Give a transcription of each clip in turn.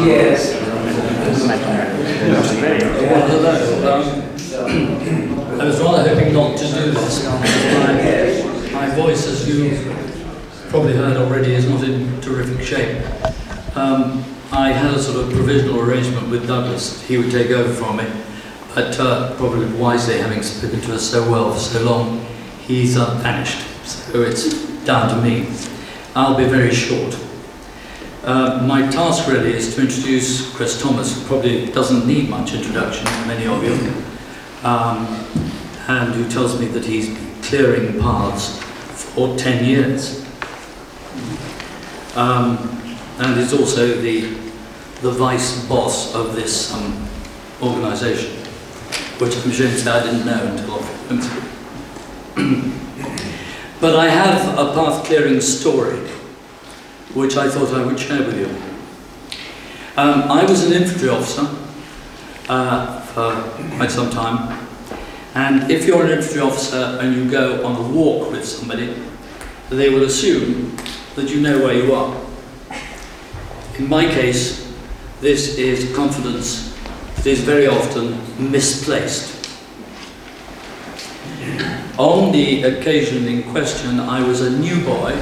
Yes. I was rather hoping not to do this because my voice, as you probably heard already, is not in terrific shape. I had a sort of provisional arrangement with Douglas that he would take over from me, but probably wisely, having spoken to us so well for so long, he's vanished, so it's down to me. I'll be very short. My task really is to introduce Chris Thomas, who probably doesn't need much introduction, many of you, and who tells me that he's been clearing paths for 10 years. And is also the vice boss of this organisation, which I'm ashamed to say I didn't know until a few months ago. But I have a path clearing story, which I thought I would share with you. I was an infantry officer for quite some time, and if you're an infantry officer and you go on a walk with somebody, they will assume that you know where you are. In my case, this is confidence that is very often misplaced. On the occasion in question, I was a new boy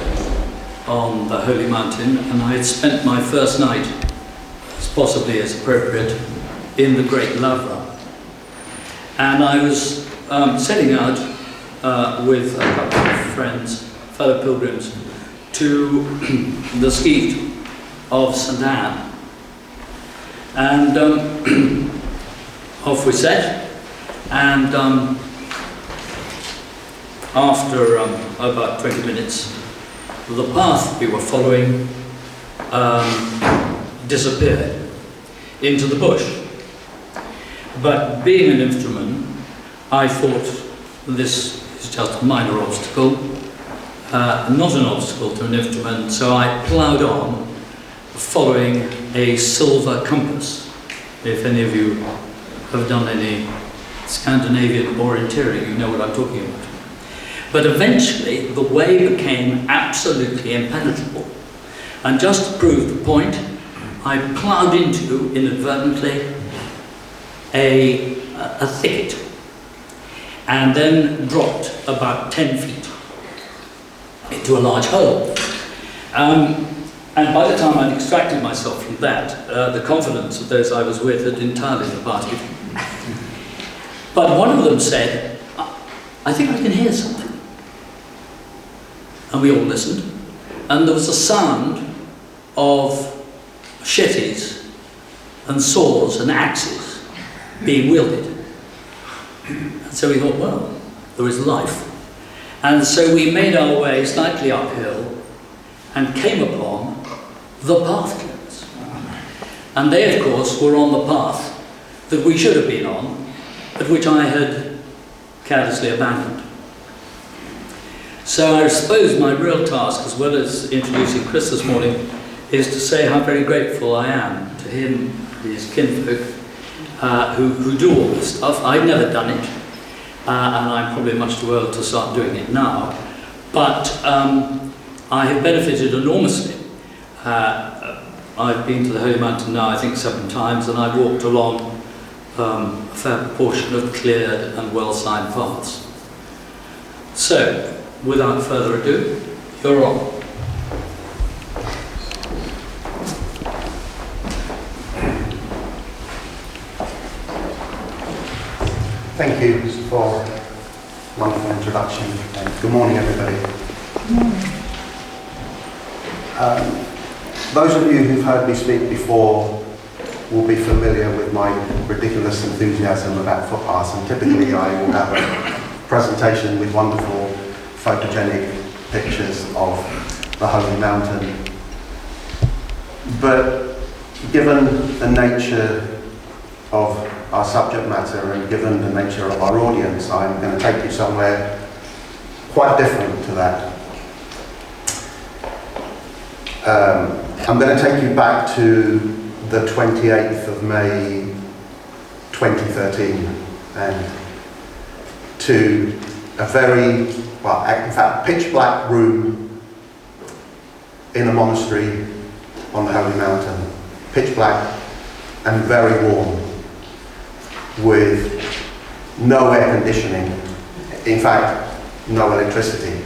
on the Holy Mountain, and I had spent my first night, as possibly as appropriate, in the Great Lavra. And I was setting out with a couple of friends, fellow pilgrims, to the skeet of St. Anne. And off we set, and after about 20 minutes, the path we were following disappeared into the bush. But being an infantryman, I thought this is just a minor obstacle, not an obstacle to an infantryman, so I ploughed on, following a silver compass. If any of you have done any Scandinavian orienteering, you know what I'm talking about. But eventually, the way became absolutely impenetrable. And just to prove the point, I ploughed into, inadvertently, a thicket, and then dropped about 10 feet into a large hole. And by the time I'd extracted myself from that, the confidence of those I was with had entirely departed. But one of them said, "I think I can hear something." And we all listened, and there was a sound of machetes and saws and axes being wielded. And so we thought, well, there is life. And so we made our way slightly uphill and came upon the path clearers. And they, of course, were on the path that we should have been on, but which I had carelessly abandoned. So I suppose my real task, as well as introducing Chris this morning, is to say how very grateful I am to him, his kinfolk, who do all this stuff. I've never done it, and I'm probably much too old to start doing it now, but I have benefited enormously. I've been to the Holy Mountain now, I think 7 times, and I've walked along a fair proportion of cleared and well-signed paths. So, without further ado, you're on. Thank you for a wonderful introduction, and good morning, everybody. Good morning. Those of you who've heard me speak before will be familiar with my ridiculous enthusiasm about footpaths, and typically I will have a presentation with wonderful photogenic pictures of the Holy Mountain. But given the nature of our subject matter and given the nature of our audience, I'm going to take you somewhere quite different to that. I'm going to take you back to the 28th of May 2013 and to a very, well, in fact, pitch black room in a monastery on the Holy Mountain. pitch black and very warm, with no air conditioning, in fact, no electricity.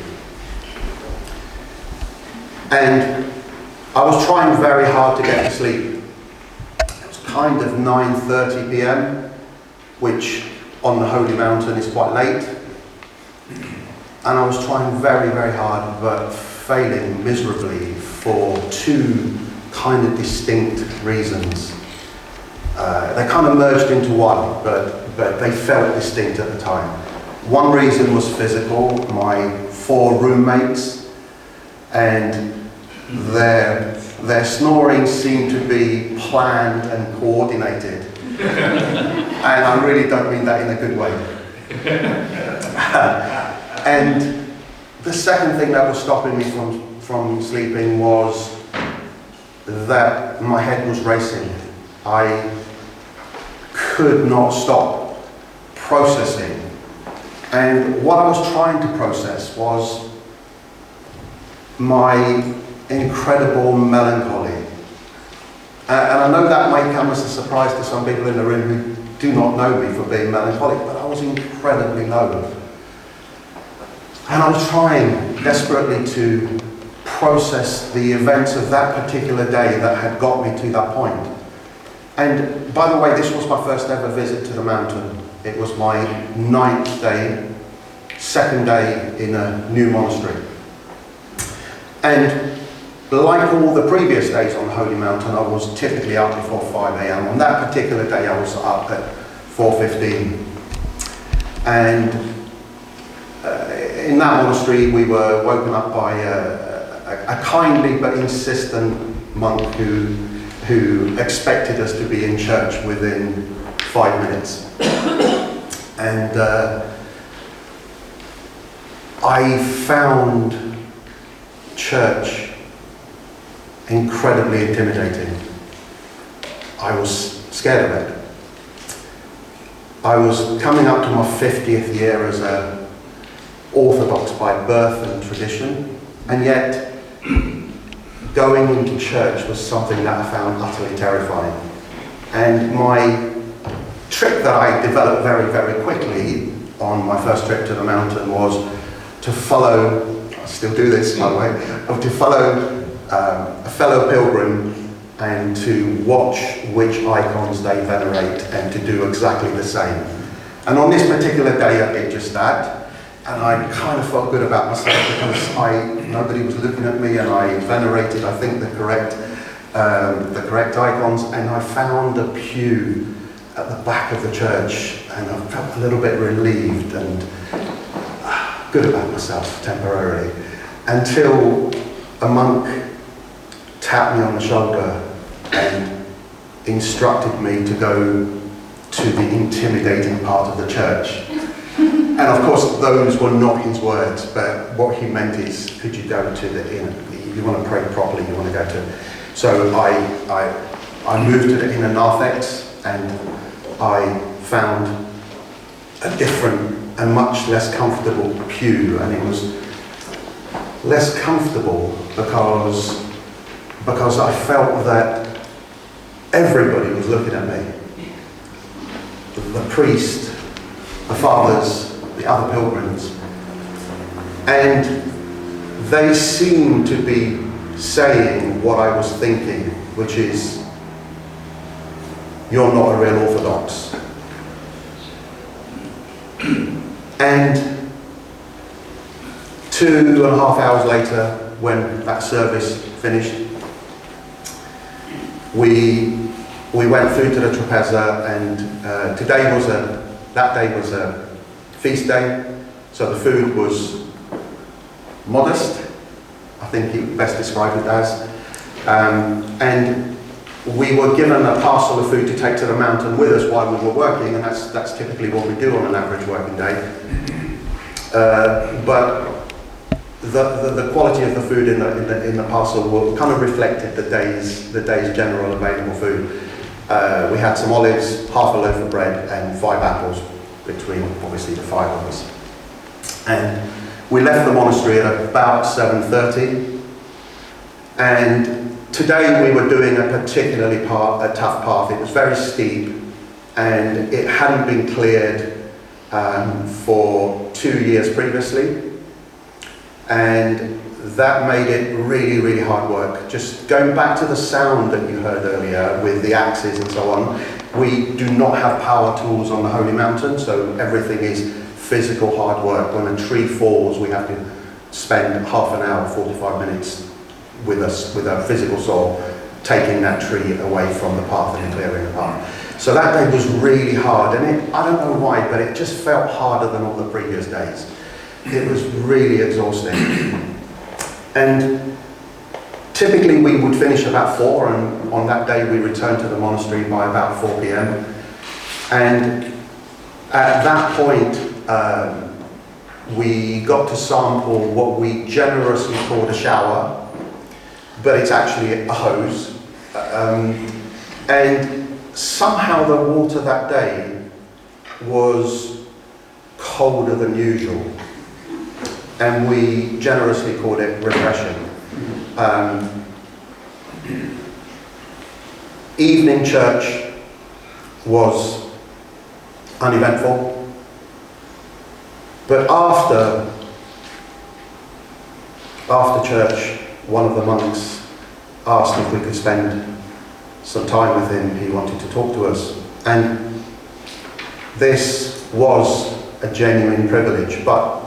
And I was trying very hard to get to sleep. It was kind of 9:30 p.m, which on the Holy Mountain is quite late. And I was trying very, very hard, but failing miserably for two kind of distinct reasons. They kind of merged into one, but they felt distinct at the time. One reason was physical. My 4 roommates, and their snoring seemed to be planned and coordinated. And I really don't mean that in a good way. And the second thing that was stopping me from sleeping was that my head was racing. I could not stop processing. And what I was trying to process was my incredible melancholy. And I know that may come as a surprise to some people in the room who do not know me for being melancholic, but I was incredibly low. And I was trying desperately to process the events of that particular day that had got me to that point. And by the way, this was my first ever visit to the mountain. It was my 9th day, 2nd day in a new monastery. And like all the previous days on the Holy Mountain, I was typically up before 5 a.m. On that particular day, I was up at 4:15. And in that monastery, we were woken up by a kindly but insistent monk who expected us to be in church within 5 minutes. And I found church incredibly intimidating. I was scared of it. I was coming up to my 50th year as an Orthodox by birth and tradition, and yet going into church was something that I found utterly terrifying. And my trick that I developed very, very quickly on my first trip to the mountain was to follow, I still do this by the way, to follow a fellow pilgrim and to watch which icons they venerate and to do exactly the same. And on this particular day I did just that, and I kind of felt good about myself because nobody was looking at me, and I venerated, I think, the correct icons, and I found a pew at the back of the church, and I felt a little bit relieved and good about myself temporarily, until a monk tapped me on the shoulder and instructed me to go to the intimidating part of the church. And of course, those were not his words, but what he meant is, could you go to the inner, you want to pray properly, you want to go to. So I moved to the inner narthex, and I found a different and much less comfortable pew, and it was less comfortable because I felt that everybody was looking at me. The priest, the fathers, the other pilgrims, and they seemed to be saying what I was thinking, which is, you're not a real Orthodox. And 2.5 hours later, when that service finished, we went through to the trapeza, and that day was a feast day, so the food was modest, I think you best describe it as, and we were given a parcel of food to take to the mountain with us while we were working, and that's typically what we do on an average working day. But the quality of the food in the parcel kind of reflected the day's general available food. We had some olives, half a loaf of bread, and 5 apples between, obviously, the 5 of us. And we left the monastery at about 7:30, and today we were doing a particularly tough path. It was very steep and it hadn't been cleared for 2 years previously, and that made it really, really hard work. Just going back to the sound that you heard earlier with the axes and so on, we do not have power tools on the Holy Mountain, so everything is physical hard work. When a tree falls, we have to spend half an hour, 45 minutes with a physical saw, taking that tree away from the path and clearing the path. So that day was really hard, and I don't know why, but it just felt harder than all the previous days. It was really exhausting. And typically we would finish about 4, and on that day we returned to the monastery by about 4 p.m. And at that point, we got to sample what we generously called a shower, but it's actually a hose. And somehow the water that day was colder than usual, and we generously called it refreshing. Evening church was uneventful, but after church, one of the monks asked if we could spend some time with him. He wanted to talk to us, and this was a genuine privilege, but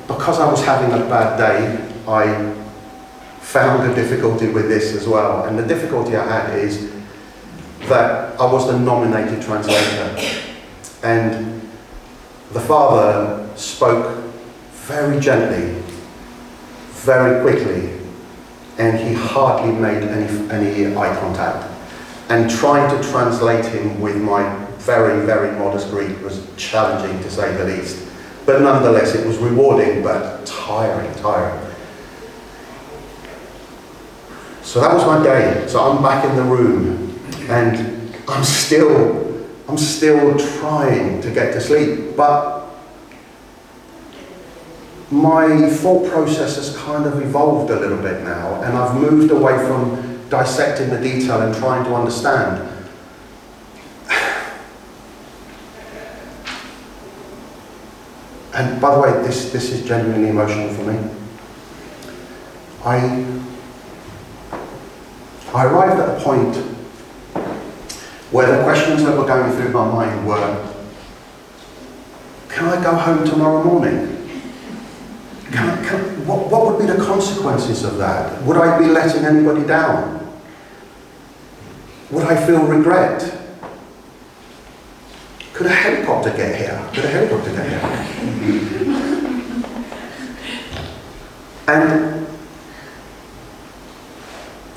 because I was having a bad day, I found a difficulty with this as well. And the difficulty I had is that I was the nominated translator, and the father spoke very gently, very quickly, and he hardly made any eye contact. And trying to translate him with my very, very modest Greek was challenging, to say the least. But nonetheless, it was rewarding, but tiring. So that was my day. So I'm back in the room, and I'm still trying to get to sleep, but my thought process has kind of evolved a little bit now, and I've moved away from dissecting the detail and trying to understand. And by the way, this is genuinely emotional for me. I arrived at a point where the questions that were going through my mind were, can I go home tomorrow morning? What would be the consequences of that? Would I be letting anybody down? Would I feel regret? Could a helicopter get here? And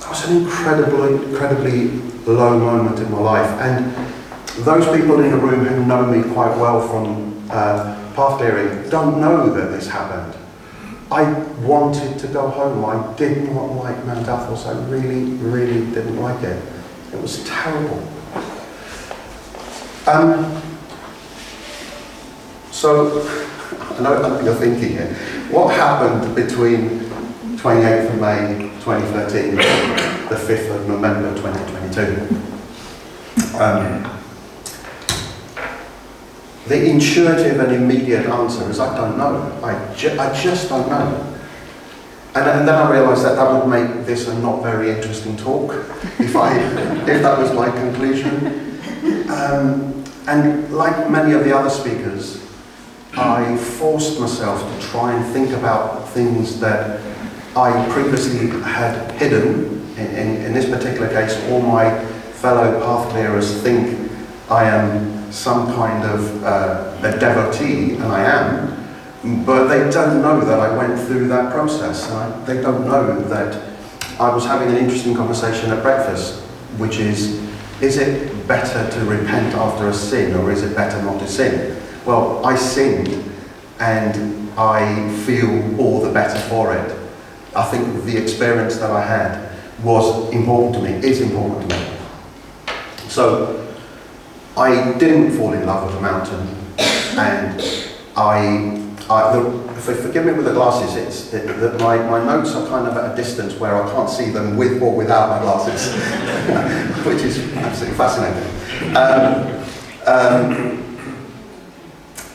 that was an incredibly low moment in my life. And those people in the room who know me quite well from path clearing don't know that this happened. I wanted to go home. I did not like Mount Athos. I really didn't like it. It was terrible. So, I know what you're thinking here. What happened between 28th of May 2013 and the 5th of November 2022? The intuitive and immediate answer is I don't know. I just don't know. And then I realised that would make this a not very interesting talk if that was my conclusion. And like many of the other speakers, I forced myself to try and think about things that I previously had hidden. In this particular case, all my fellow path clearers think I am some kind of a devotee, and I am, but they don't know that I went through that process. They don't know that I was having an interesting conversation at breakfast, which is it better to repent after a sin, or is it better not to sin? Well, I sinned, and I feel all the better for it. I think the experience that I had was important to me, is important to me. So, I didn't fall in love with the mountain, and I forgive me with the glasses, my notes are kind of at a distance where I can't see them with or without my glasses, which is absolutely fascinating.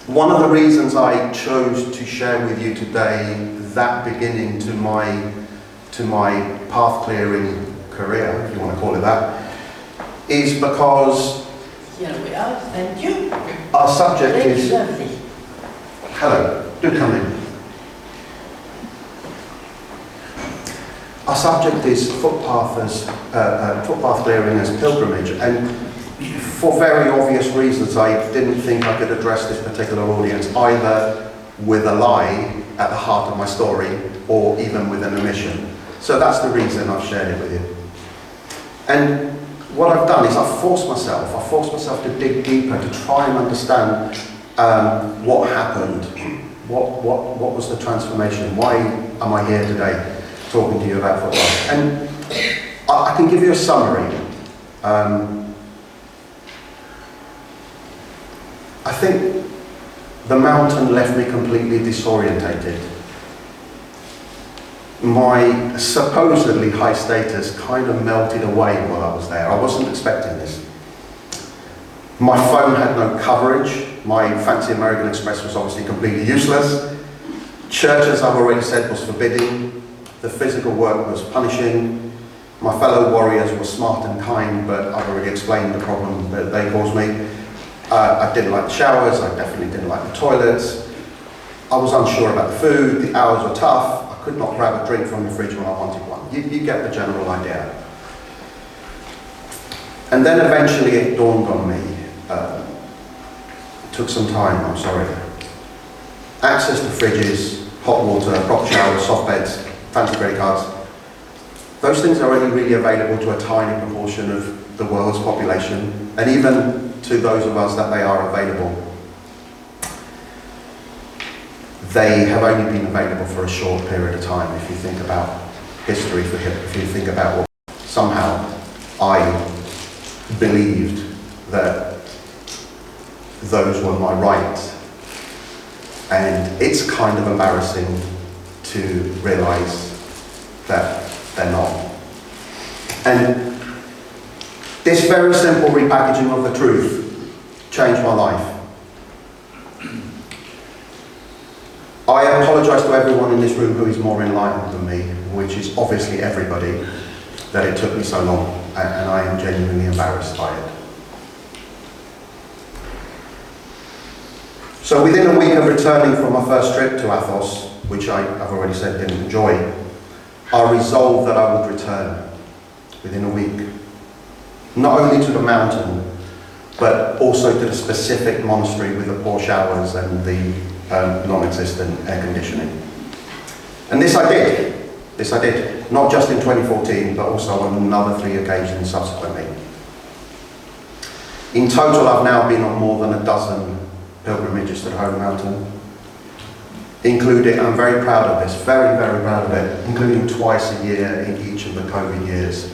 One of the reasons I chose to share with you today that beginning to my path clearing career, if you want to call it that, is because here we are, thank you. Our subject Thank is... you, lovely. Hello, do come in. Our subject is footpath clearing as pilgrimage, and for very obvious reasons I didn't think I could address this particular audience either with a lie at the heart of my story or even with an omission. So that's the reason I've shared it with you. And what I've done is I've forced myself to dig deeper, to try and understand what happened, what was the transformation, why am I here today talking to you about football. And I can give you a summary. I think the mountain left me completely disorientated. My supposedly high status kind of melted away while I was there. I wasn't expecting this. My phone had no coverage. My fancy American Express was obviously completely useless. Church, as I've already said, was forbidding. The physical work was punishing. My fellow warriors were smart and kind, but I've already explained the problem that they caused me. I didn't like the showers. I definitely didn't like the toilets. I was unsure about the food. The hours were tough. I could not grab a drink from the fridge when I wanted one. You get the general idea. And then eventually it dawned on me. Took some time, I'm sorry. Access to fridges, hot water, proper showers, soft beds, fancy credit cards. Those things are only really available to a tiny proportion of the world's population, and even to those of us that they are available, they have only been available for a short period of time. If you think about history, if you think about what somehow I believed that those were my rights, and it's kind of embarrassing to realise that they're not. And this very simple repackaging of the truth changed my life. I apologise to everyone in this room who is more enlightened than me, which is obviously everybody, that it took me so long, and I am genuinely embarrassed by it. So within a week of returning from my first trip to Athos, which I've already said didn't enjoy, I resolved that I would return within a week. Not only to the mountain, but also to the specific monastery with the poor showers and the non-existent air conditioning. And this I did. Not just in 2014, but also on another 3 occasions subsequently. In total, I've now been on more than a dozen pilgrimages to the Holy Mountain, including, I'm very proud of this, very, very proud of it, including twice a year in each of the COVID years.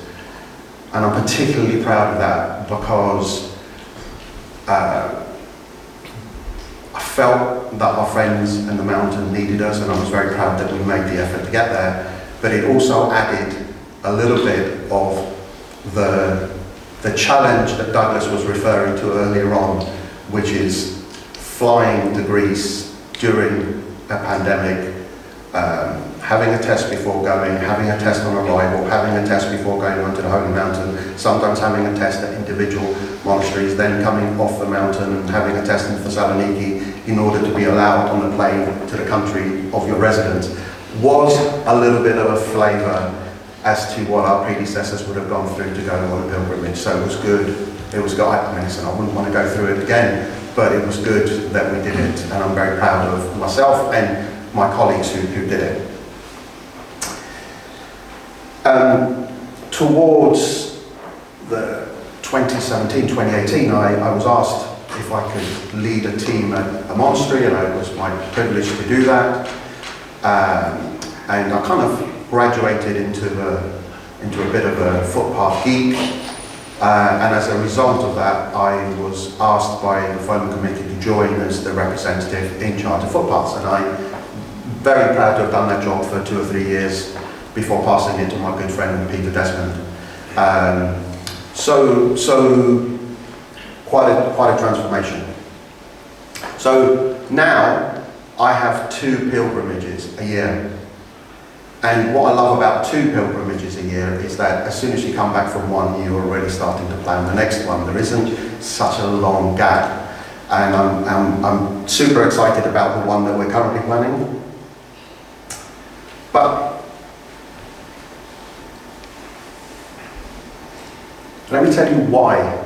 And I'm particularly proud of that because I felt that our friends and the mountain needed us, and I was very proud that we made the effort to get there. But it also added a little bit of the challenge that Douglas was referring to earlier on, which is flying to Greece during a pandemic, having a test before going, having a test on arrival, having a test before going onto the Holy Mountain, sometimes having a test at individual monasteries, then coming off the mountain and having a test in Thessaloniki in order to be allowed on the plane to the country of your residence, was a little bit of a flavour as to what our predecessors would have gone through to go on a pilgrimage. So it was good. It was good. I mean, listen, I wouldn't want to go through it again, but it was good that we did it, and I'm very proud of myself and my colleagues who did it. Towards the 2017, 2018, I was asked if I could lead a team at a monastery, and it was my privilege to do that. And I kind of graduated into a bit of a footpath geek. And as a result of that, I was asked by the FOMA committee to join as the representative in charge of footpaths. And I'm very proud to have done that job for 2 or 3 years before passing it to my good friend Peter Desmond. So quite a transformation. So now I have 2 pilgrimages a year. And what I love about 2 pilgrimages a year is that as soon as you come back from one, you're already starting to plan the next one. There isn't such a long gap. And I'm super excited about the one that we're currently planning. But let me tell you why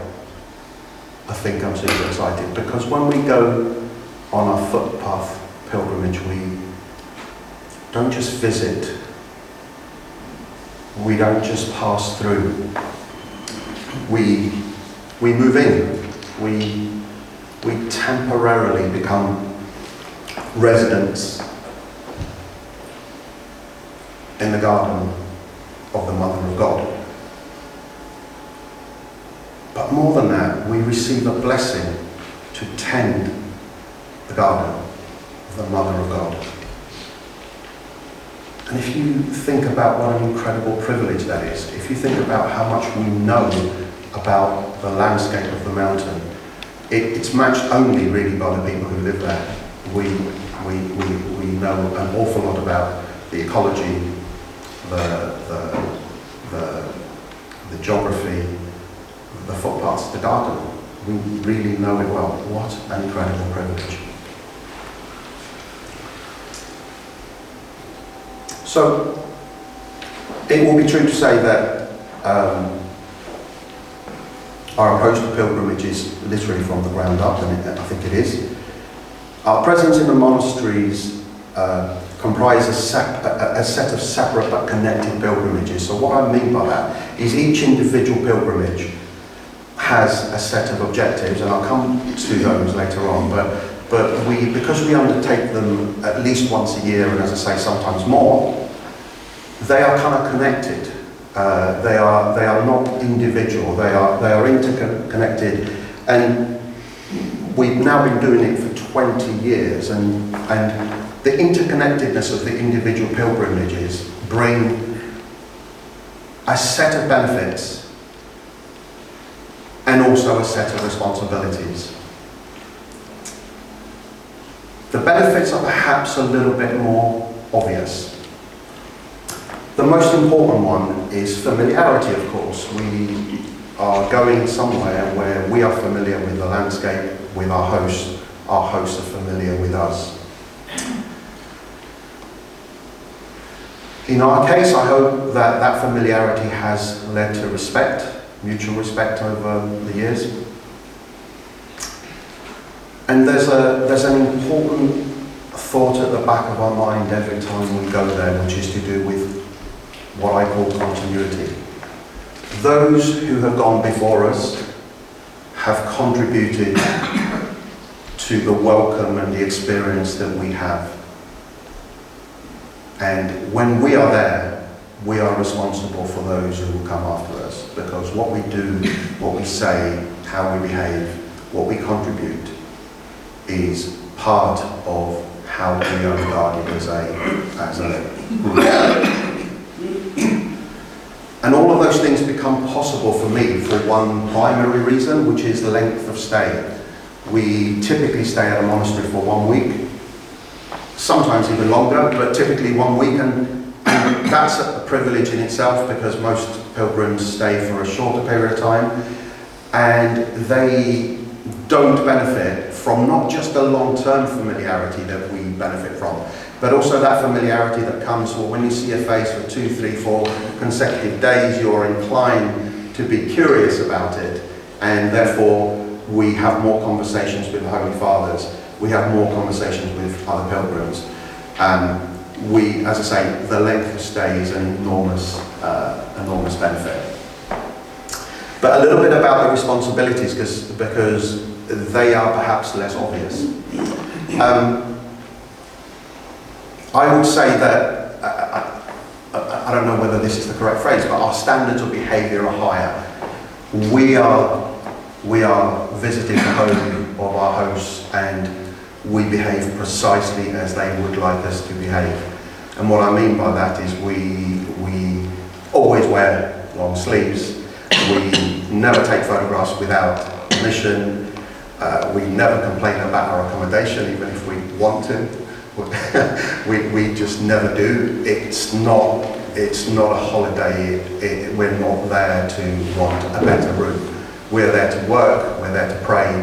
I think I'm super excited. Because when we go on our footpath pilgrimage, we don't just visit, we don't just pass through, we move in, we temporarily become residents in the garden of the Mother of God. But more than that, we receive a blessing to tend the garden of the Mother of God. And if you think about what an incredible privilege that is, if you think about how much we know about the landscape of the mountain, it's matched only really by the people who live there. We know an awful lot about the ecology, the geography, the footpaths, the garden. We really know it well. What an incredible privilege. So, it will be true to say that our approach to pilgrimage is literally from the ground up, and I think it is. Our presence in the monasteries comprises a set of separate but connected pilgrimages. So what I mean by that is each individual pilgrimage has a set of objectives, and I'll come to those later on, but because we undertake them at least once a year, and as I say, sometimes more, they are kind of connected. They are not individual. They are interconnected, and we've now been doing it for 20 years, and the interconnectedness of the individual pilgrimages bring a set of benefits and also a set of responsibilities. The benefits are perhaps a little bit more obvious. The most important one is familiarity, of course. We are going somewhere where we are familiar with the landscape, with our hosts are familiar with us. In our case, I hope that familiarity has led to respect, mutual respect over the years. And there's an important thought at the back of our mind every time we go there, which is to do with what I call continuity. Those who have gone before us have contributed to the welcome and the experience that we have. And when we are there, we are responsible for those who will come after us, because what we do, what we say, how we behave, what we contribute is part of how we are regarded as a group. And all of those things become possible for me for one primary reason, which is the length of stay. We typically stay at a monastery for 1 week, sometimes even longer, but typically 1 week, and that's a privilege in itself, because most pilgrims stay for a shorter period of time, and they don't benefit from not just the long-term familiarity that we benefit from, but also that familiarity that comes when you see a face for 2, 3, 4 consecutive days, you're inclined to be curious about it, and therefore we have more conversations with the Holy Fathers, we have more conversations with other pilgrims. As I say, the length of stay is an enormous benefit. But a little bit about the responsibilities, because they are perhaps less obvious. I would say that, I don't know whether this is the correct phrase, but our standards of behaviour are higher. we are visiting the home of our hosts, and we behave precisely as they would like us to behave. And what I mean by that is we always wear long sleeves, we never take photographs without permission, we never complain about our accommodation even if we want to. we just never do. It's not a holiday. We're not there to want a better room. We're there to work, we're there to pray,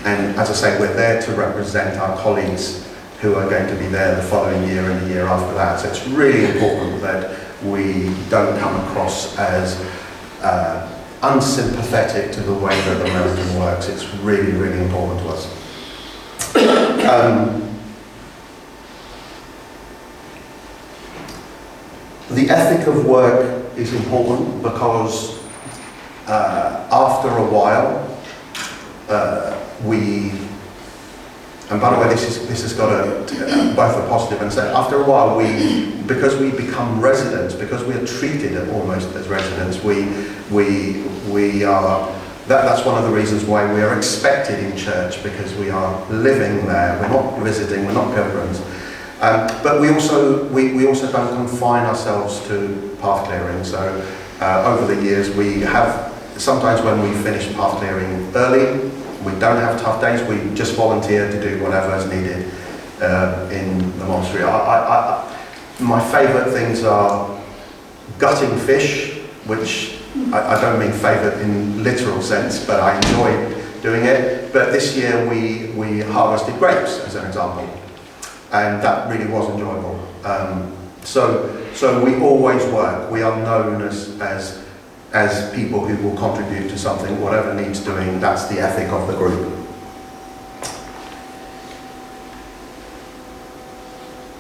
and as I say, we're there to represent our colleagues who are going to be there the following year and the year after that. So it's really important that we don't come across as unsympathetic to the way that American works. It's really, really important to us. The ethic of work is important because after a while, and by the way, this has got both a positive and a after a while, because we become residents, because we are treated almost as residents, we are. That's one of the reasons why we are expected in church, because we are living there. We're not visiting. We're not pilgrims. But we also don't confine ourselves to path clearing. So over the years, we have sometimes when we finish path clearing early, we don't have tough days. We just volunteer to do whatever is needed in the monastery. My favourite things are gutting fish, which I don't mean favourite in literal sense, but I enjoy doing it. But this year we harvested grapes, as an example, and that really was enjoyable. So we always work. We are known as people who will contribute to something, whatever needs doing. That's the ethic of the group.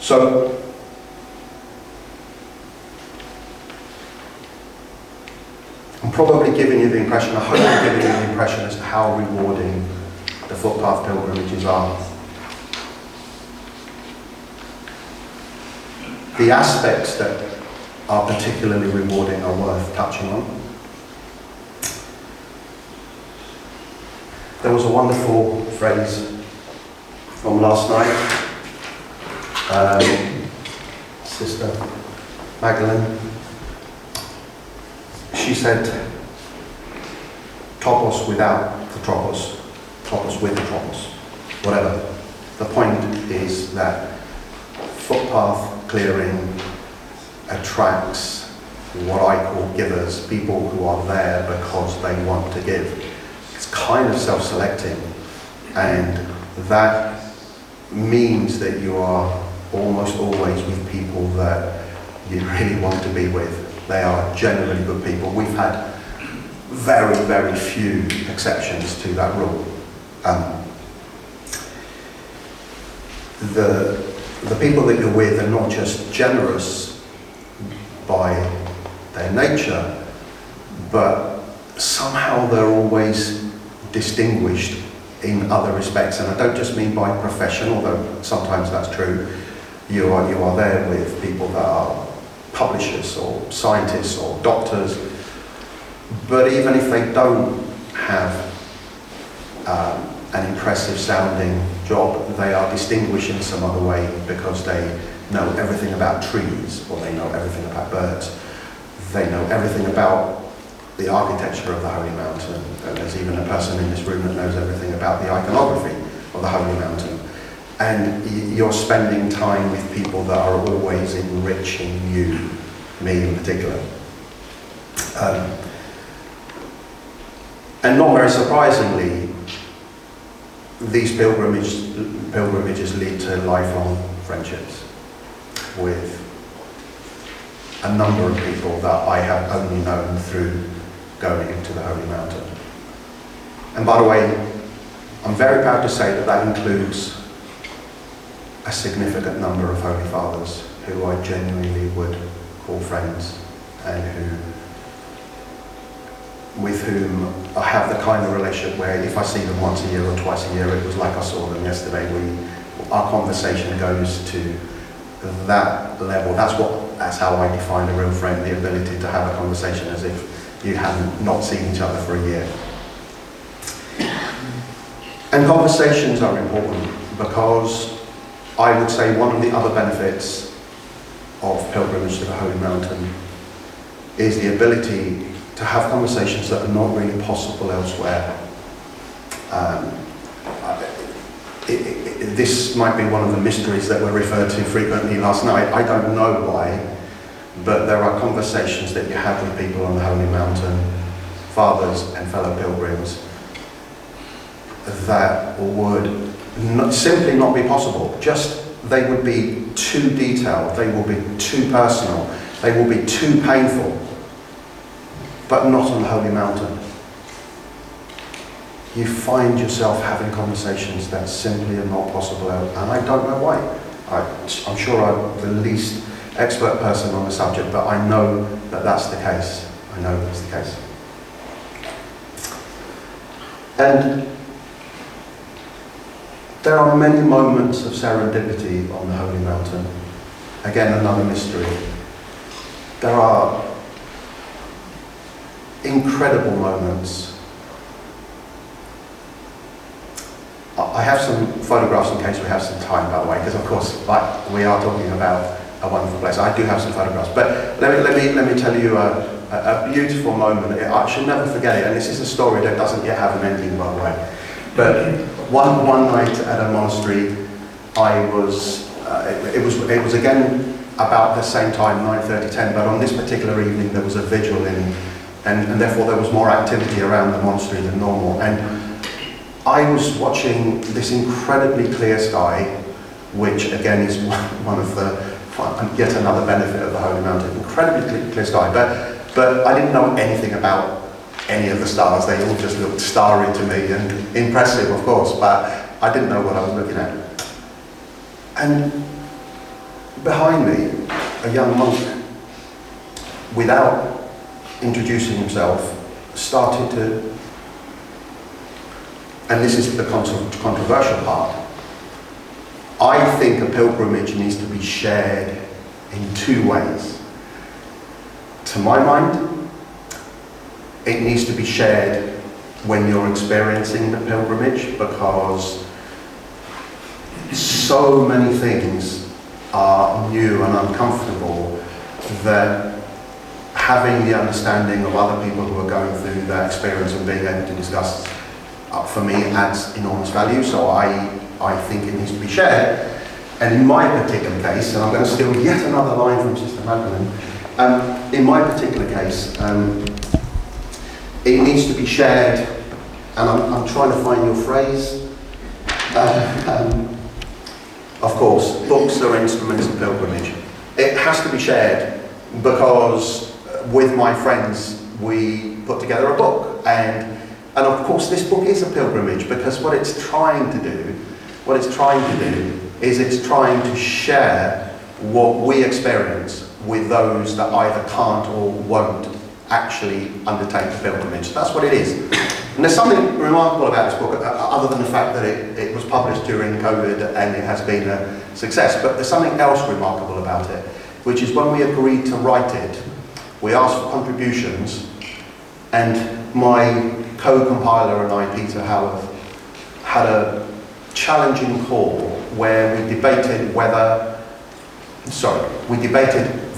So I'm probably giving you the impression, I hope I'm giving you the impression as to how rewarding the footpath pilgrimages are. The aspects that are particularly rewarding are worth touching on. There was a wonderful phrase from last night. Sister Magdalene, she said, topos without the tropos, tropos with the tropos, whatever. The point is that footpath clearing attracts what I call givers, people who are there because they want to give. It's kind of self-selecting, and that means that you are almost always with people that you really want to be with. They are generally good people. We've had very, very few exceptions to that rule. The people that you're with are not just generous by their nature, but somehow they're always distinguished in other respects. And I don't just mean by profession, although sometimes that's true. You are there with people that are publishers or scientists or doctors, but even if they don't have an impressive sounding job, they are distinguished in some other way because they know everything about trees, or they know everything about birds. They know everything about the architecture of the Holy Mountain, and there's even a person in this room that knows everything about the iconography of the Holy Mountain. And you're spending time with people that are always enriching you, me in particular. And not very surprisingly, these pilgrimages lead to lifelong friendships with a number of people that I have only known through going to the Holy Mountain. And by the way, I'm very proud to say that that includes a significant number of Holy Fathers who I genuinely would call friends, and with whom I have the kind of relationship where if I see them once a year or twice a year, it was like I saw them yesterday. Our conversation goes to that level. That's how I define a real friend, the ability to have a conversation as if you have not seen each other for a year. And conversations are important because I would say one of the other benefits of pilgrimage to the Holy Mountain is the ability to have conversations that are not really possible elsewhere. This might be one of the mysteries that were referred to frequently last night. I don't know why, but there are conversations that you have with people on the Holy Mountain, fathers and fellow pilgrims, that would simply not be possible. They would be too detailed, they will be too personal, they will be too painful, but not on the Holy Mountain. You find yourself having conversations that simply are not possible, and I don't know why. I'm sure I'm the least expert person on the subject, but I know that that's the case. I know that's the case. And there are many moments of serendipity on the Holy Mountain. Again, another mystery. There are incredible moments. I have some photographs in case we have some time, by the way, because of course we are talking about a wonderful place. I do have some photographs, but let me tell you a beautiful moment. I should never forget it, and this is a story that doesn't yet have an ending, by the way. But one night at a monastery, it was again about the same time, 9:30, 10, but on this particular evening there was a vigil and therefore there was more activity around the monastery than normal. And I was watching this incredibly clear sky, which again is one of yet another benefit of the Holy Mountain, incredibly clear sky, but I didn't know anything about any of the stars. They all just looked starry to me and impressive, of course, but I didn't know what I was looking at. And behind me, a young monk, without introducing himself, started to, and this is the controversial part, I think a pilgrimage needs to be shared in two ways. To my mind, it needs to be shared when you're experiencing the pilgrimage, because so many things are new and uncomfortable that having the understanding of other people who are going through that experience and being able to discuss, for me, adds enormous value. So I think it needs to be shared. And in my particular case, and I'm going to steal yet another line from Sister Madingley, in my particular case, it needs to be shared, and I'm trying to find your phrase. Of course, books are instruments of pilgrimage. It has to be shared because with my friends we put together a book, and of course this book is a pilgrimage, because what it's trying to do is it's trying to share what we experience with those that either can't or won't actually undertake the pilgrimage. That's what it is. And there's something remarkable about this book, other than the fact that it was published during COVID and it has been a success, but there's something else remarkable about it, which is when we agreed to write it, we asked for contributions, and my co-compiler and I, Peter Howard, had a challenging call where we debated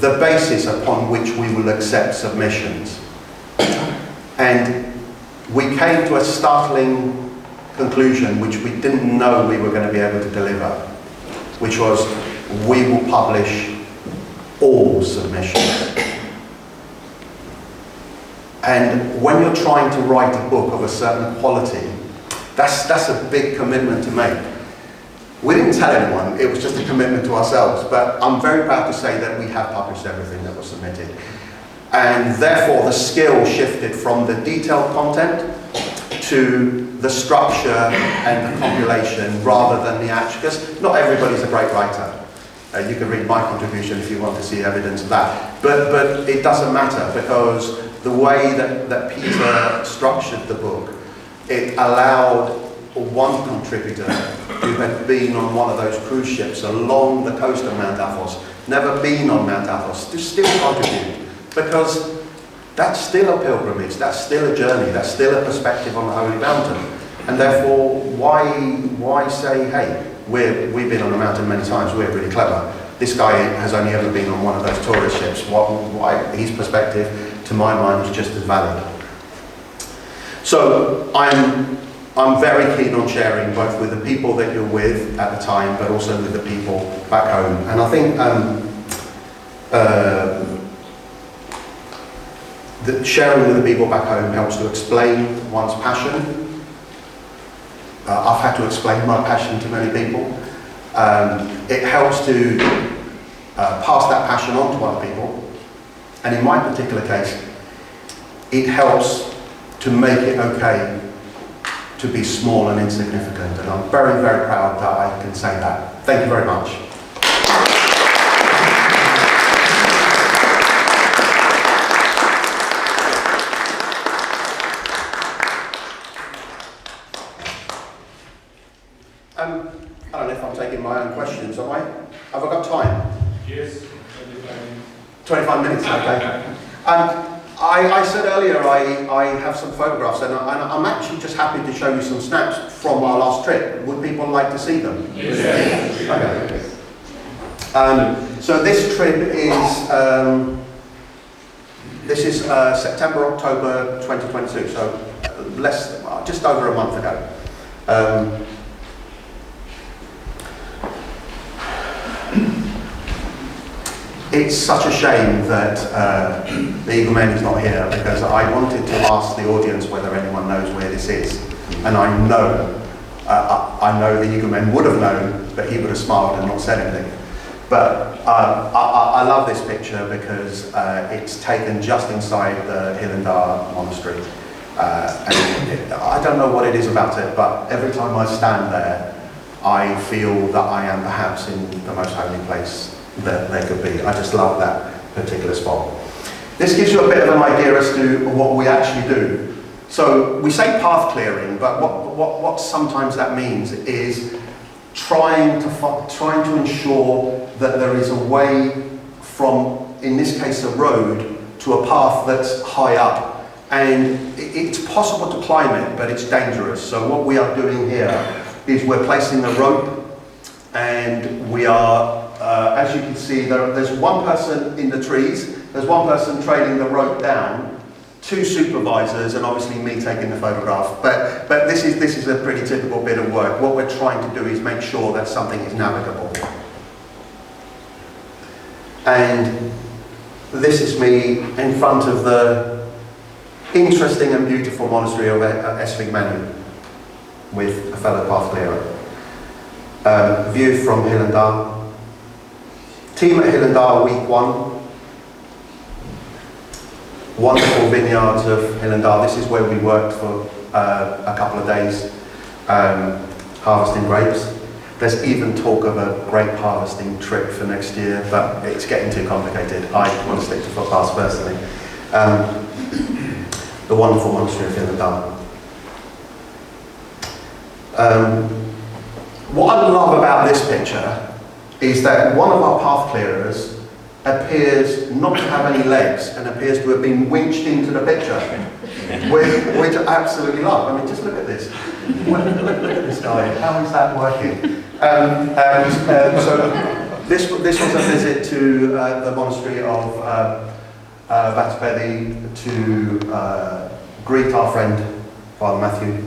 the basis upon which we will accept submissions. And we came to a startling conclusion, which we didn't know we were going to be able to deliver, which was, we will publish all submissions. And when you're trying to write a book of a certain quality, that's a big commitment to make. We didn't tell anyone, it was just a commitment to ourselves, but I'm very proud to say that we have published everything that was submitted. And therefore the skill shifted from the detailed content to the structure and the compilation rather than the actual, because not everybody's a great writer. You can read my contribution if you want to see evidence of that. But it doesn't matter, because the way that Peter structured the book, it allowed one contributor who had been on one of those cruise ships along the coast of Mount Athos, never been on Mount Athos, to still contribute. Because that's still a pilgrimage, that's still a journey, that's still a perspective on the Holy Mountain. And therefore, why say, hey, we've been on the mountain many times, we're really clever. This guy has only ever been on one of those tourist ships. Why his perspective, to my mind, is just as valid. So I'm very keen on sharing both with the people that you're with at the time, but also with the people back home. And I think that sharing with the people back home helps to explain one's passion. I've had to explain my passion to many people. It helps to pass that passion on to other people. And in my particular case, it helps to make it okay to be small and insignificant. And I'm very, very proud that I can say that. Thank you very much. I don't know if I'm taking my own questions, am I? Have I got time? Yes. 25 minutes, okay. I said earlier I have some photographs, and I'm actually just happy to show you some snaps from our last trip. Would people like to see them? Yes. Okay. So this trip is September, October 2022, so just over a month ago. It's such a shame that the Eagle Man is not here, because I wanted to ask the audience whether anyone knows where this is. And I know the Eagle Man would have known, but he would have smiled and not said anything. But I love this picture because it's taken just inside the Hillendar Monastery. And I don't know what it is about it, but every time I stand there, I feel that I am perhaps in the most holy place that there could be. I just love that particular spot. This gives you a bit of an idea as to what we actually do. So we say path clearing, but what sometimes that means is trying to ensure that there is a way from, in this case, a road to a path that's high up. And it's possible to climb it, but it's dangerous. So what we are doing here is we're placing a rope, and we are, as you can see, there's one person in the trees, there's one person trailing the rope down, two supervisors, and obviously me taking the photograph. But this is a pretty typical bit of work. What we're trying to do is make sure that something is navigable. And this is me in front of the interesting and beautiful monastery of Madingley with a fellow path clearer. View from Hillendar. Team at Hillendar week 1. Wonderful vineyards of Hillendar. This is where we worked for a couple of days harvesting grapes. There's even talk of a grape harvesting trip for next year, but it's getting too complicated. I want to stick to footpaths personally. The wonderful monastery of Hillendar. What I love about this picture is that one of our path clearers appears not to have any legs and appears to have been winched into the picture, which I absolutely love. I mean, just look at this. Look at this guy. How is that working? So this was a visit to the monastery of Vatapedi to greet our friend Father Matthew.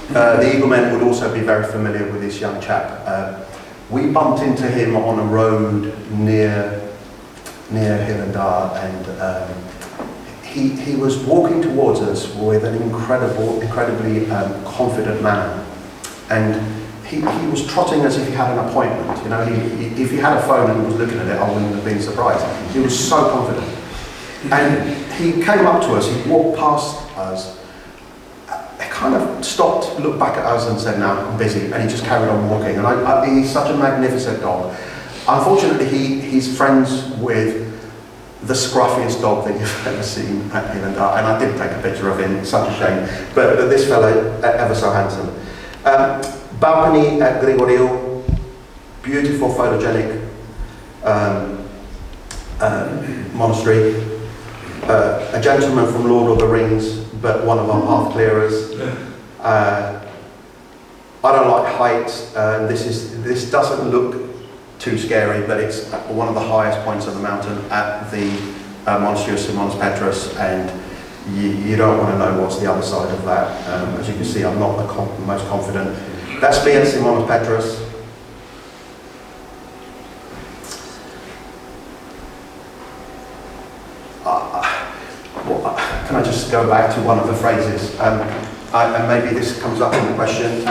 The Eaglemen would also be very familiar with this young chap. We bumped into him on a road near Hillendar, and he was walking towards us with an incredibly confident manner, and he was trotting as if he had an appointment. You know, if he had a phone and he was looking at it, I wouldn't have been surprised. He was so confident, and he came up to us. He walked past us. Kind of stopped, looked back at us and said, "No, I'm busy," and he just carried on walking. And he's such a magnificent dog. Unfortunately, he's friends with the scruffiest dog that you've ever seen at Hillendar, and I did take a picture of him. It's such a shame, but this fellow, ever so handsome. Balcony at Grigoriu, beautiful, photogenic. monastery. A gentleman from Lord of the Rings, but one of our path clearers. I don't like heights. This doesn't look too scary, but it's one of the highest points of the mountain at the monastery of Simonas Petrus, and you don't want to know what's the other side of that. As you can see, I'm not the most confident. That's me at Simonas Petrus. Can I just go back to one of the phrases? And maybe this comes up in the question.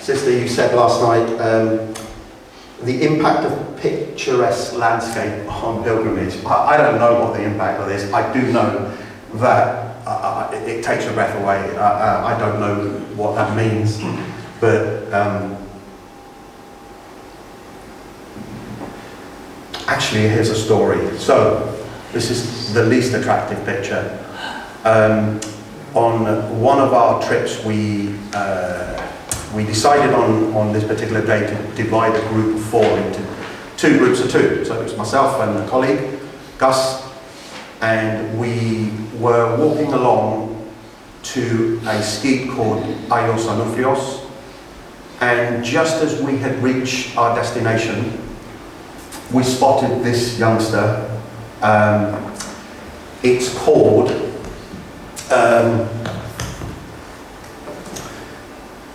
Sister, you said last night, the impact of picturesque landscape on pilgrimage. I don't know what the impact of this. I do know that it takes your breath away. I don't know what that means, but actually here's a story. So this is the least attractive picture. On one of our trips, we decided on this particular day to divide a group of 4 into 2 groups of 2. So it was myself and a colleague, Gus, and we were walking along to a skeet called Athos, and just as we had reached our destination, we spotted this youngster. It's called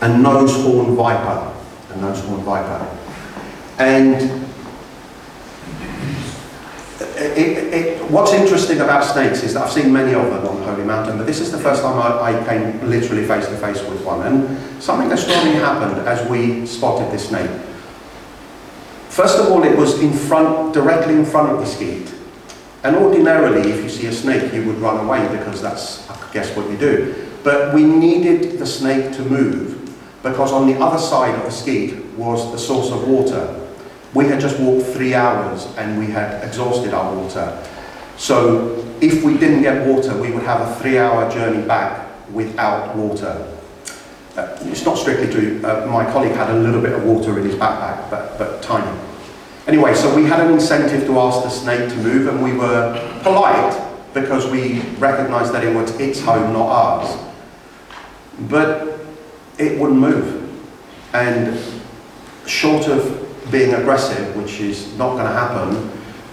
a nose-horn viper. A nose-horn viper. And what's interesting about snakes is that I've seen many of them on the Holy Mountain, but this is the first time I came literally face to face with one. And something extraordinary happened as we spotted this snake. First of all, it was directly in front of the skeet. And ordinarily, if you see a snake, you would run away because that's, I guess, what you do. But we needed the snake to move because on the other side of the skeet was the source of water. We had just walked 3 hours and we had exhausted our water. So if we didn't get water, we would have a 3-hour journey back without water. It's not strictly true. My colleague had a little bit of water in his backpack, but tiny. Anyway, so we had an incentive to ask the snake to move, and we were polite because we recognised that it was its home, not ours. But it wouldn't move. And short of being aggressive, which is not going to happen,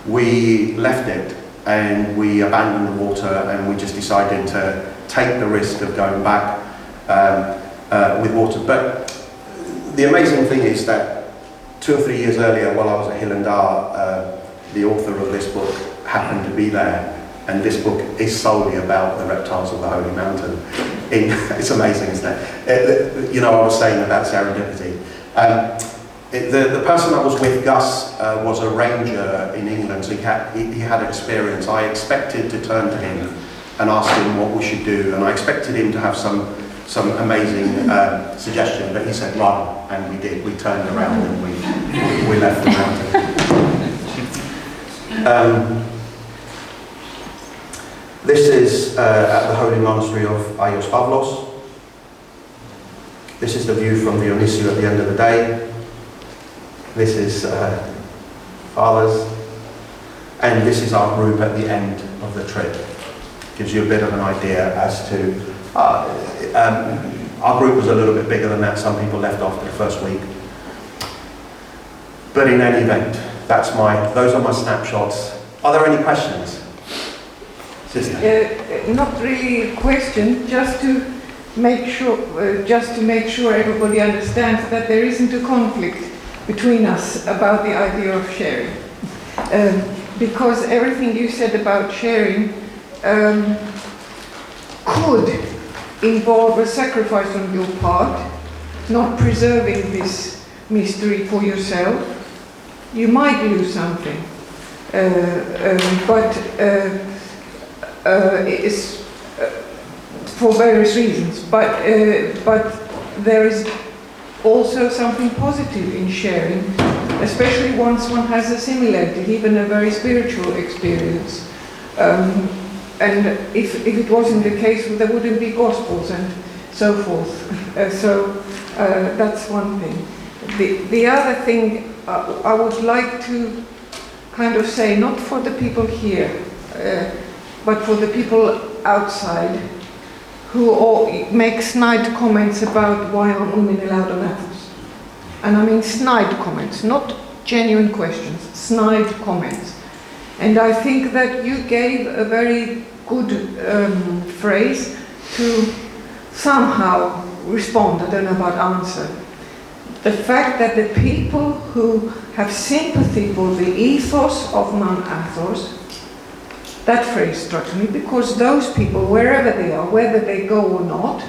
we left it and we abandoned the water, and we just decided to take the risk of going back with water. But the amazing thing is that 2 or 3 years earlier, while I was at Hilandar, the author of this book happened to be there, and this book is solely about the reptiles of the Holy Mountain. It's amazing, isn't it? You know, I was saying about serendipity. The person I was with, Gus, was a ranger in England, so he had experience. I expected to turn to him and ask him what we should do, and I expected him to have some amazing suggestion, but he said run, and we did. We turned around and we left the mountain. This is at the Holy Monastery of Athos Pavlos. This is the view from the Onision at the end of the day. This is Father's, and this is our group at the end of the trip. Gives you a bit of an idea as to our group was a little bit bigger than that. Some people left after the first week. But in any event, those are my snapshots. Are there any questions? Sister? Not really a question, just to make sure everybody understands that there isn't a conflict between us about the idea of sharing. Because everything you said about sharing could involve a sacrifice on your part, not preserving this mystery for yourself. You might lose something, but it's for various reasons. But there is also something positive in sharing, especially once one has assimilated even a very spiritual experience. And if it wasn't the case, there wouldn't be Gospels and so forth. So that's one thing. The other thing, I would like to kind of say, not for the people here, but for the people outside, who all make snide comments about why aren't women allowed on Athos. And I mean snide comments, not genuine questions, snide comments. And I think that you gave a very good phrase to somehow respond, I don't know about answer. The fact that the people who have sympathy for the ethos of Mount Athos, that phrase struck me, because those people, wherever they are, whether they go or not,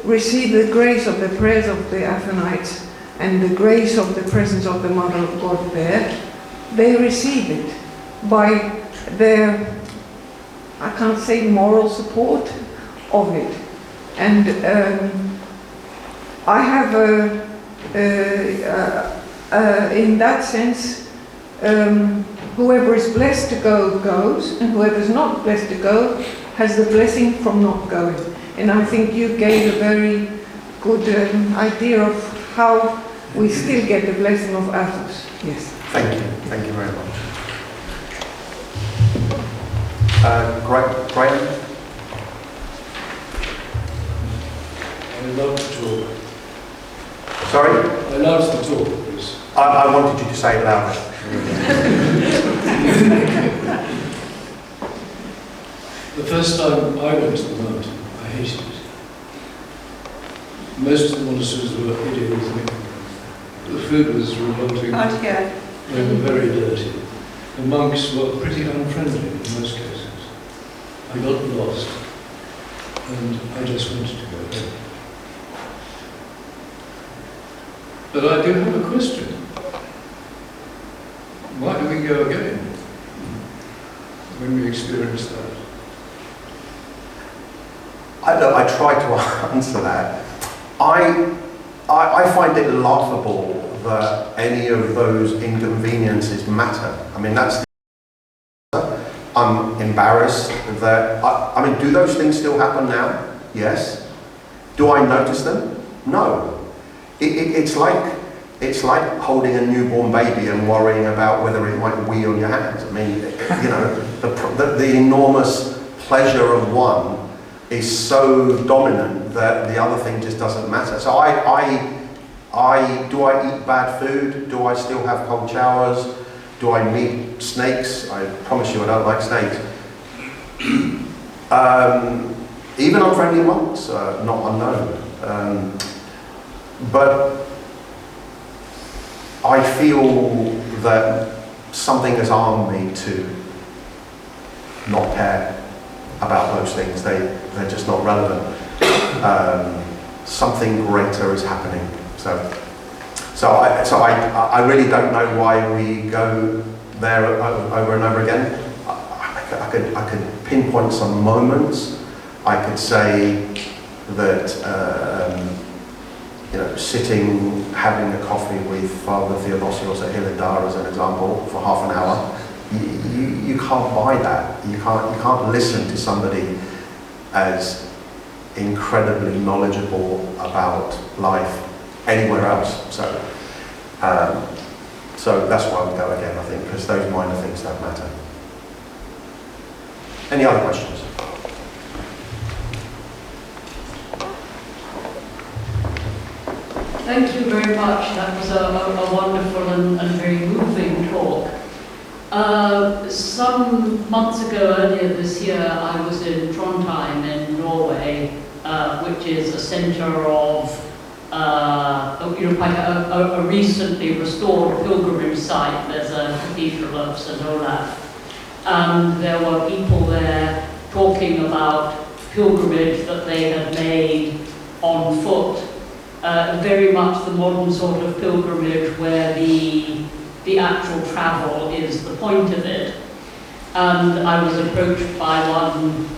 receive the grace of the prayers of the Athenites and the grace of the presence of the Mother of God there. They receive it by their, I can't say moral support of it. And I have in that sense, whoever is blessed to go goes, and whoever is not blessed to go has the blessing from not going. And I think you gave a very good idea of how we still get the blessing of Athos. Yes. Thank you very much. Graham? I love to talk. Sorry? I love to talk, please. I wanted you to say it louder. The first time I went to the mountain, I hated it. Most of the monasteries were idiosyncratic. The food was revolting. Out here. They were very dirty. The monks were pretty unfriendly in most cases. I got lost, and I just wanted to go home. But I do have a question. Why do we go again when we experience that? I try to answer that. I find it laughable that any of those inconveniences matter. I mean, that's I'm embarrassed that, I mean, do those things still happen now? Yes. Do I notice them? No. It's like holding a newborn baby and worrying about whether it might wee on your hands. I mean, you know, the enormous pleasure of one is so dominant that the other thing just doesn't matter. So do I eat bad food? Do I still have cold showers? Do I meet snakes? I promise you I don't like snakes. Even unfriendly monks, not unknown. But I feel that something has armed me to not care about those things. They're just not relevant. Something greater is happening. So I really don't know why we go there over and over again. I could pinpoint some moments. I could say that you know, sitting having a coffee with Father Theodosios at Hillendar as an example for half an hour. You can't buy that. You can't listen to somebody as incredibly knowledgeable about life anywhere else. So that's why we go again, I think, because those minor things don't matter. Any other questions? Thank you very much. That was a wonderful and very moving talk. Some months ago, earlier this year, I was in Trondheim in Norway, which is a centre of quite a recently restored pilgrimage site. There's a cathedral of St. Olaf. And there were people there talking about pilgrimage that they had made on foot. Very much the modern sort of pilgrimage where the actual travel is the point of it. And I was approached by one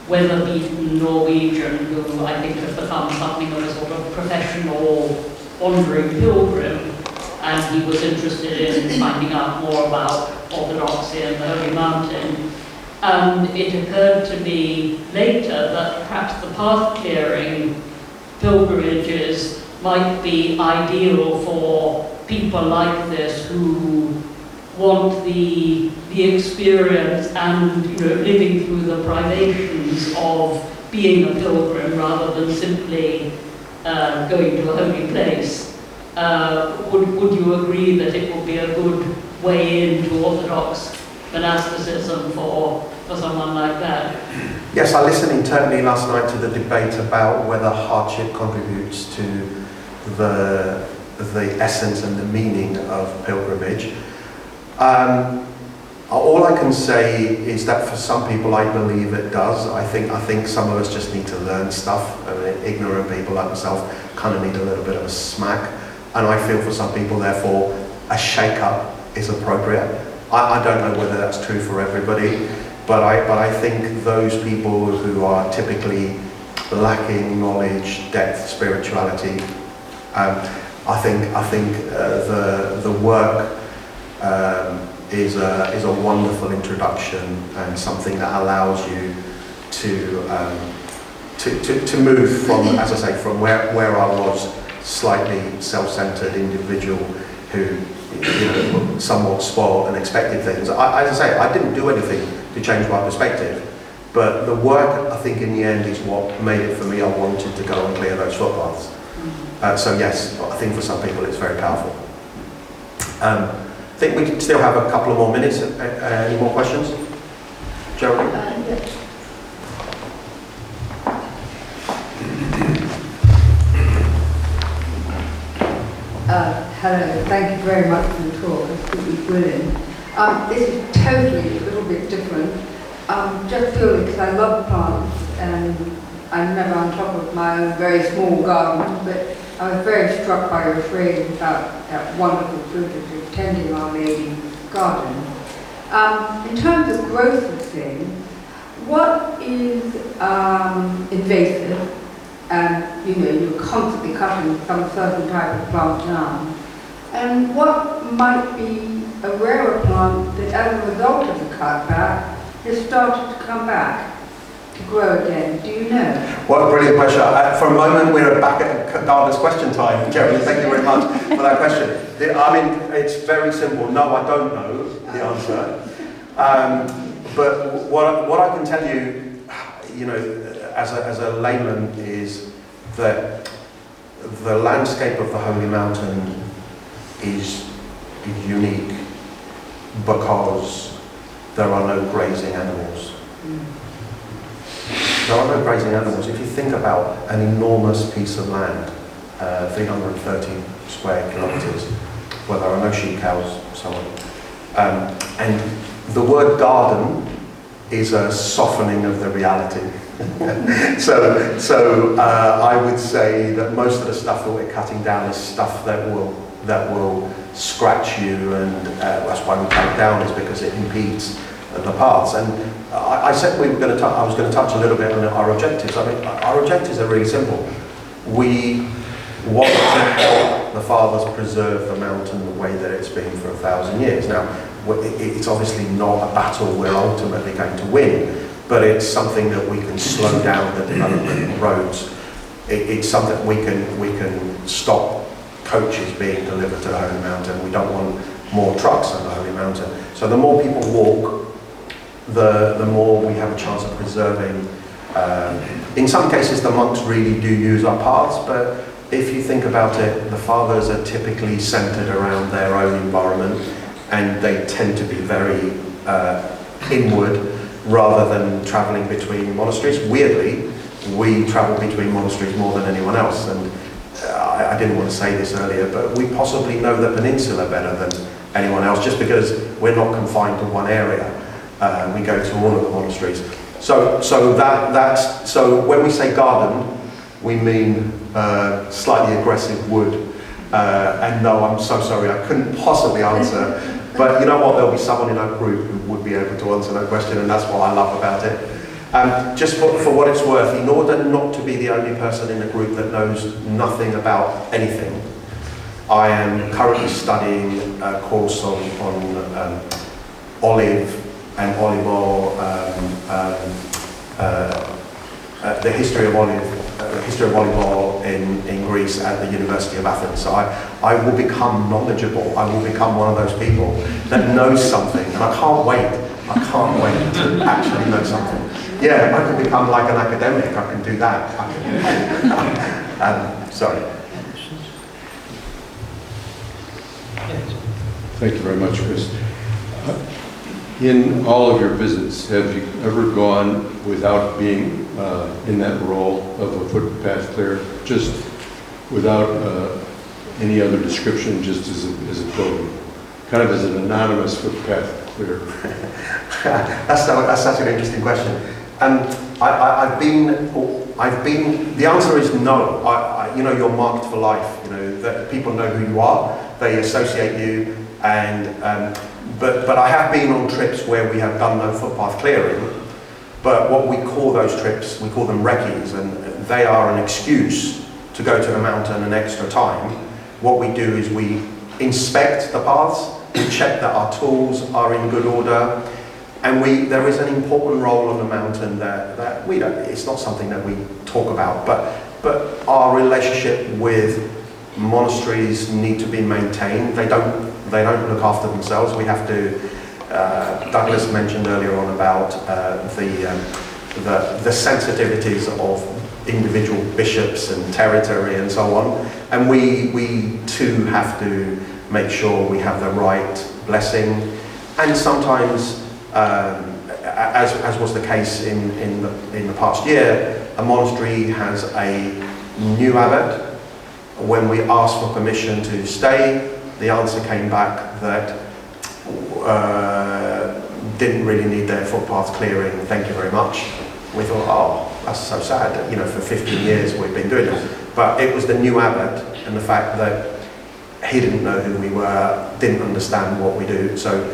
weather-beaten Norwegian who I think has become something of a sort of professional wandering pilgrim, and he was interested in finding out more about orthodoxy and the Holy Mountain. And it occurred to me later that perhaps the path-clearing pilgrimages might be ideal for people like this who want the experience and living through the privations of being a pilgrim rather than simply going to a holy place. Would you agree that it would be a good way into Orthodox monasticism for someone like that? Yes, I listened intently last night to the debate about whether hardship contributes to the essence and the meaning of pilgrimage. All I can say is that for some people, I believe it does. I think some of us just need to learn stuff. I mean, ignorant people like myself kind of need a little bit of a smack. And I feel for some people, therefore, a shake-up is appropriate. I don't know whether that's true for everybody, but I think those people who are typically lacking knowledge, depth, spirituality, I think the work is a wonderful introduction and something that allows you to move from, as I say, from where I was, slightly self-centered individual who, somewhat spoiled and expected things. As I say, I didn't do anything to change my perspective, but the work, I think, in the end is what made it for me. I wanted to go and clear those footpaths. So yes, I think for some people it's very powerful. I think we still have a couple of more minutes. Any more questions? Geraldine? Yes. Hello, thank you very much for the talk. It's really brilliant. This is totally a little bit different. Just purely because I love plants and I'm never on top of my own very small garden, but I was very struck by your phrase about that wonderful privilege of tending Our Lady's garden. In terms of growth of things, what is invasive? And you're constantly cutting some certain type of plant down. And what might be a rarer plant that, as a result of the cutback, has started to come back to grow again? Do you know? What a brilliant question. For a moment, we're back at gardener's question time. Jeremy, thank you very much for that question. I mean, it's very simple. No, I don't know the answer. But what I can tell you, as a layman, is that the landscape of the Holy Mountain is unique because there are no grazing animals. There are no grazing animals. If you think about an enormous piece of land, 330 square kilometres, where there are no sheep, cows, so on. And the word garden is a softening of the reality. So I would say that most of the stuff that we're cutting down is stuff that will scratch you, and that's why we cut it down, is because it impedes the paths. And I said I was going to touch a little bit on our objectives. I mean, our objectives are really simple. We want to help the fathers preserve the mountain the way that it's been for 1,000 years. Now, it's obviously not a battle we're ultimately going to win, but it's something that we can slow down the development of roads. It's something we can stop coaches being delivered to the Holy Mountain. We don't want more trucks on the Holy Mountain. So the more people walk, the more we have a chance of preserving. In some cases, the monks really do use our paths, but if you think about it, the fathers are typically centered around their own environment, and they tend to be very inward rather than traveling between monasteries. Weirdly, we travel between monasteries more than anyone else, and I didn't want to say this earlier, but we possibly know the peninsula better than anyone else, just because we're not confined to one area. We go to all of the monasteries. So when we say garden, we mean slightly aggressive wood. And no, I'm so sorry, I couldn't possibly answer. But you know what, there'll be someone in our group who would be able to answer that question, and that's what I love about it. Just for what it's worth, in order not to be the only person in the group that knows nothing about anything, I am currently studying a course on olive and olive oil, the history of olive the history of volleyball in Greece at the University of Athens. So I will become knowledgeable. I will become one of those people that knows something, and I can't wait. I can't wait to actually know something. Yeah, I can become like an academic. I can do that. Sorry. Thank you very much, Chris. In all of your visits, have you ever gone without being in that role of a footpath clearer, just without any other description, just as a pilgrim, kind of as an anonymous footpath clearer? That's such an interesting question. I've been. The answer is no. You know, you're marked for life. You know that people know who you are. They associate you, and but I have been on trips where we have done no footpath clearing. But what we call those trips, we call them recce's, and they are an excuse to go to the mountain an extra time. What we do is we inspect the paths, we check that our tools are in good order. And there is an important role on the mountain that we don't. It's not something that we talk about, but our relationship with monasteries need to be maintained. They don't look after themselves. We have to. Douglas mentioned earlier on about the sensitivities of individual bishops and territory and so on, and we too have to make sure we have the right blessing, and sometimes. As was the case in the past year, a monastery has a new abbot. When we asked for permission to stay, the answer came back that didn't really need their footpath clearing. Thank you very much. We thought, oh, that's so sad. You know, for 15 years we've been doing this. But it was the new abbot and the fact that he didn't know who we were, didn't understand what we do. So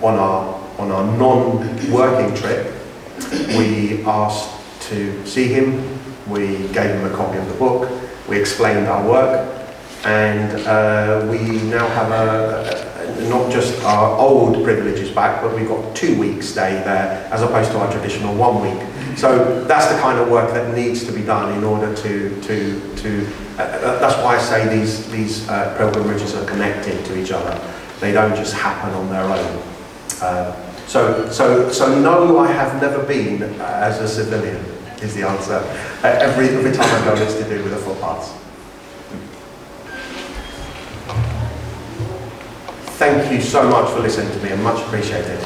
on our non-working trip, we asked to see him, we gave him a copy of the book, we explained our work, and we now have not just our old privileges back, but we've got 2 weeks stay there as opposed to our traditional 1 week. So that's the kind of work that needs to be done in order to that's why I say these pilgrimages are connected to each other. They don't just happen on their own. So no, I have never been as a civilian, is the answer. Every time I go, it's to do with the footpaths. Thank you so much for listening to me, and much appreciated.